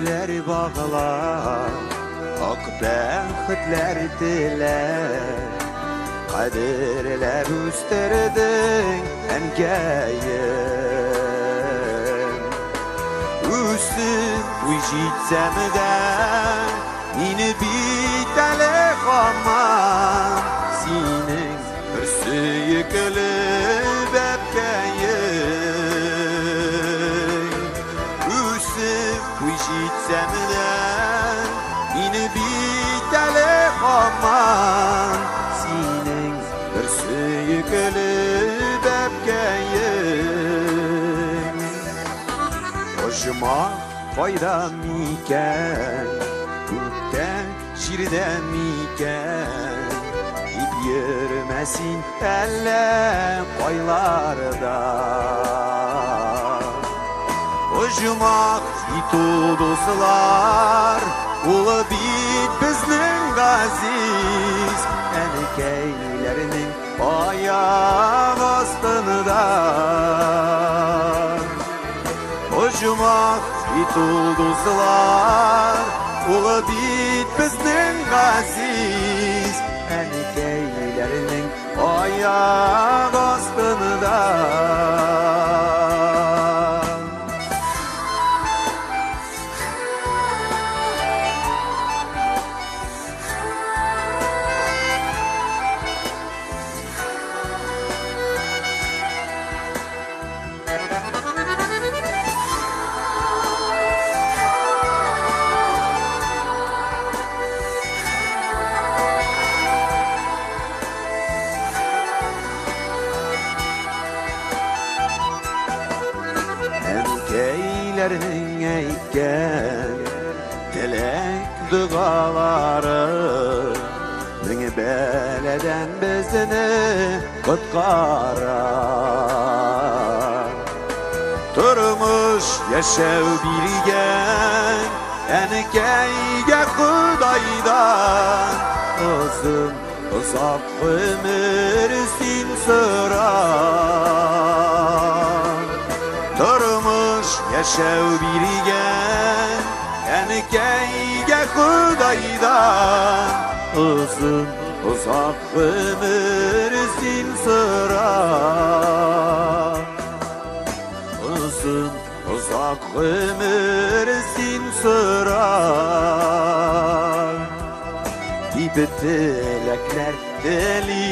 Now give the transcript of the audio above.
yürekler bağlar, ak bəxtlər diler, kaderler üsterdin engeyim. Üstü vücitsemden yine bir telefonman, senin hırsı yıkılıp öpkeyim. Üstü vücitsemden yine bir telefonman, senin hırsı yıkılıp öpkeyim. Hoşuma fayda miken, Gülten şirden miken, İp yürümesin elle koylarda. Hoşuma ituduslar, ulu bit bizning gaziz, Enekeylerinin ayağın astında. Hoşuma itulduzlar, ulu bit bizning gaziz, Enekeylerinin ayağın astında. Enkeylerinin eyken dilek duaları, Mini beleden bizini kutkarar. Turmuş yaşav birgen, enkeyge Kudaydan, uzun uzak ömür sin sırar. Turmuş yaşav birgen, enkeyge Kudaydan, uzun uzak ömür sin sırar. Uzun uzak ömür sin sırar. Gibi dilekler deli